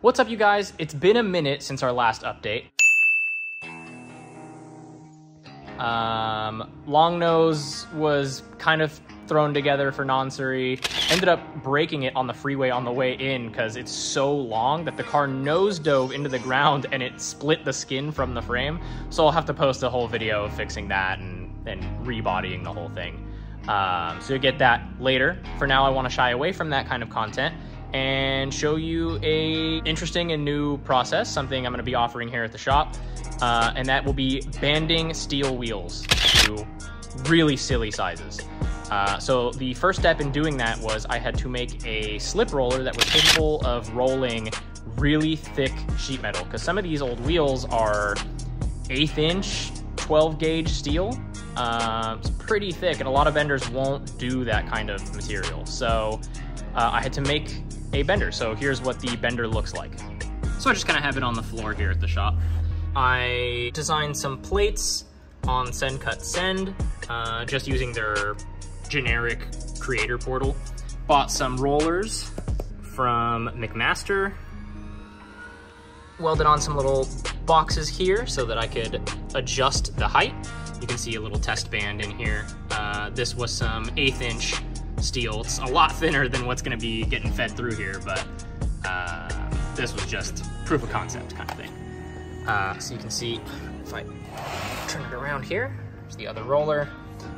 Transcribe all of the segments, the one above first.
What's up, you guys? It's been a minute since our last update. Longnose was kind of thrown together for non-Suri. Ended up breaking it on the freeway on the way in because it's so long that the car nose dove into the ground and it split the skin from the frame. So I'll have to post a whole video of fixing that and rebodying the whole thing. So you'll get that later. For now, I want to shy away from that kind of content and show you a interesting and new process, something I'm going to be offering here at the shop. And that will be banding steel wheels to really silly sizes. So the first step in doing that was I had to make a slip roller that was capable of rolling really thick sheet metal, because some of these old wheels are 1/8 inch 12 gauge steel. It's pretty thick, and a lot of benders won't do that kind of material. So I had to make a bender. So here's what the bender looks like. So I just kind of have it on the floor here at the shop. I designed some plates on Send Cut Send, just using their generic creator portal. Bought some rollers from McMaster. Welded on some little boxes here so that I could adjust the height. You can see a little test band in here. This was some 1/8 inch steel. It's a lot thinner than what's gonna be getting fed through here, but this was just proof of concept kind of thing. So you can see, if I turn it around here, there's the other roller.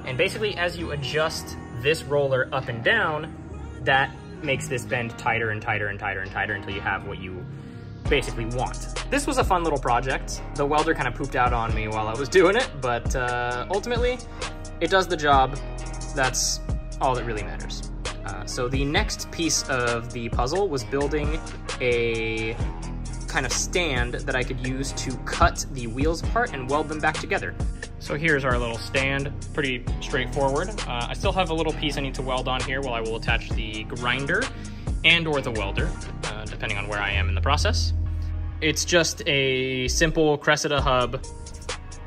And basically, as you adjust this roller up and down, that makes this bend tighter and tighter and tighter and tighter until you have what you basically want. This was a fun little project. The welder kind of pooped out on me while I was doing it, but ultimately, it does the job. That's all that really matters. So the next piece of the puzzle was building a kind of stand that I could use to cut the wheels apart and weld them back together. So here's our little stand, pretty straightforward. I still have a little piece I need to weld on here while I will attach the grinder and or the welder, depending on where I am in the process. It's just a simple Cressida hub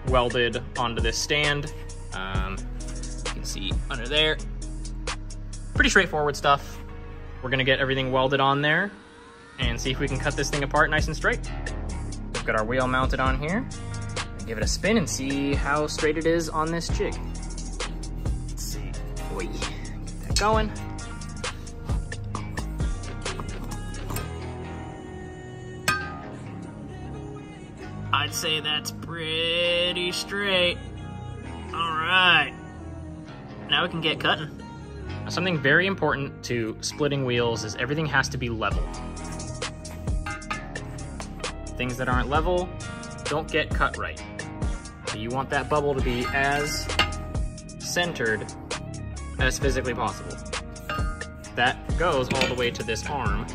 welded onto this stand. You can see under there. Pretty straightforward stuff. We're gonna get everything welded on there and see if we can cut this thing apart nice and straight. We've got our wheel mounted on here. Give it a spin and see how straight it is on this jig. Let's see. Oi, get that going. I'd say that's pretty straight. All right, now we can get cutting. Now, something very important to splitting wheels is everything has to be level. Things that aren't level don't get cut right. So you want that bubble to be as centered as physically possible. That goes all the way to this arm.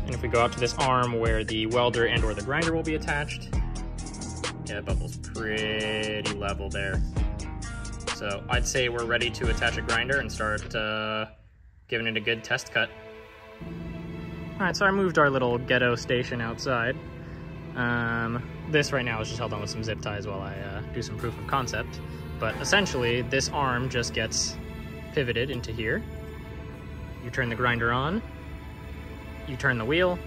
And if we go out to this arm where the welder and or the grinder will be attached, yeah, that bubble's pretty level there. So I'd say we're ready to attach a grinder and start giving it a good test cut. All right, so I moved our little ghetto station outside. This right now is just held on with some zip ties while I do some proof of concept. But essentially, this arm just gets pivoted into here. You turn the grinder on, you turn the wheel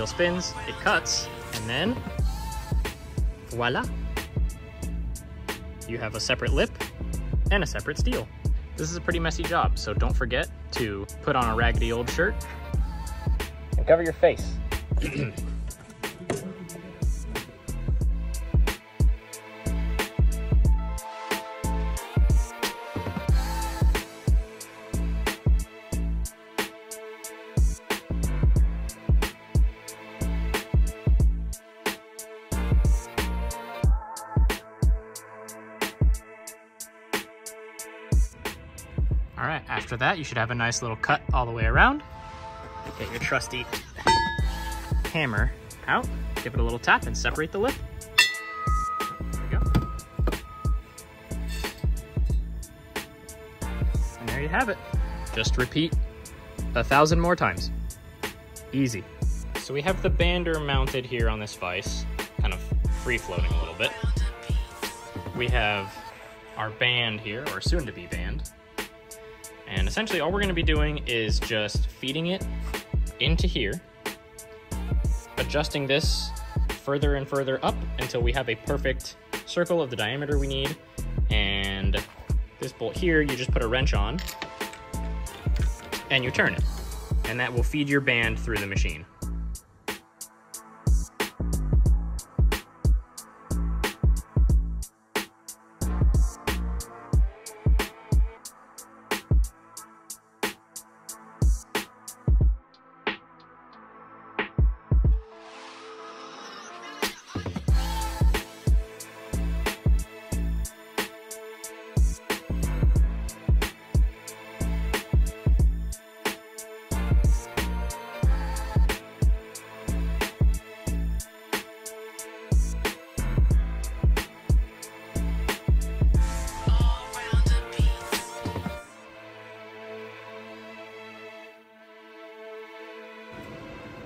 spins, it cuts, and then voila. You have a separate lip and a separate steel. This is a pretty messy job, so don't forget to put on a raggedy old shirt and cover your face. All right, after that, you should have a nice little cut all the way around. Get your trusty hammer out, give it a little tap and separate the lip. There we go. And there you have it. Just repeat 1,000 more times. Easy. So we have the bander mounted here on this vise, kind of free floating a little bit. We have our band here, or soon to be band. And essentially all we're gonna be doing is just feeding it into here, adjusting this further and further up until we have a perfect circle of the diameter we need. And this bolt here, you just put a wrench on and you turn it, and that will feed your band through the machine.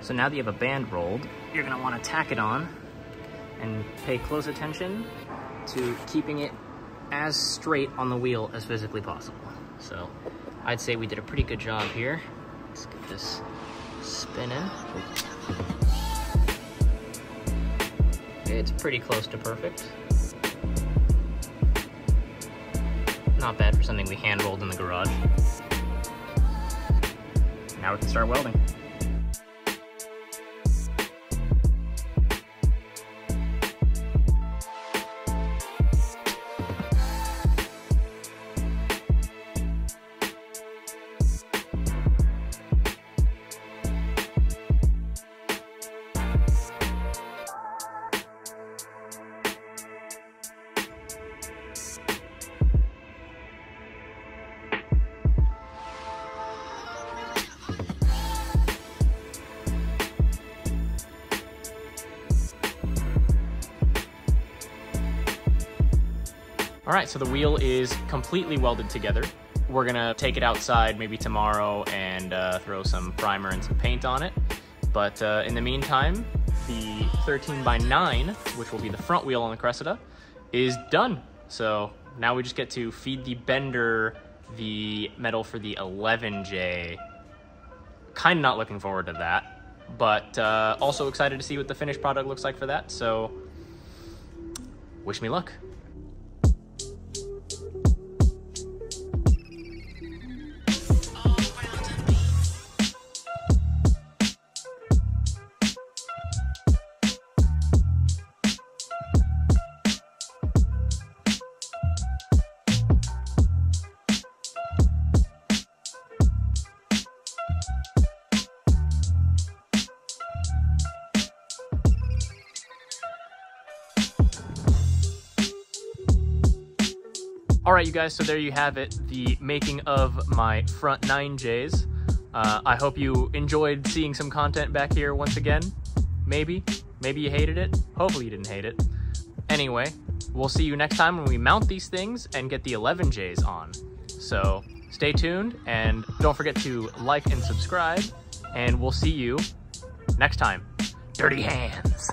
So now that you have a band rolled, you're gonna wanna tack it on and pay close attention to keeping it as straight on the wheel as physically possible. So I'd say we did a pretty good job here. Let's get this spinning. It's pretty close to perfect. Not bad for something we hand rolled in the garage. Now we can start welding. All right, so the wheel is completely welded together. We're gonna take it outside maybe tomorrow and throw some primer and some paint on it. But in the meantime, the 13x9, which will be the front wheel on the Cressida, is done. So now we just get to feed the bender the metal for the 11J. Kind of not looking forward to that, but also excited to see what the finished product looks like for that. So wish me luck. All right, you guys, so there you have it, the making of my front 9Js. I hope you enjoyed seeing some content back here once again. Maybe you hated it. Hopefully you didn't hate it. Anyway, we'll see you next time when we mount these things and get the 11Js on. So stay tuned and don't forget to like and subscribe, and we'll see you next time. Dirty hands.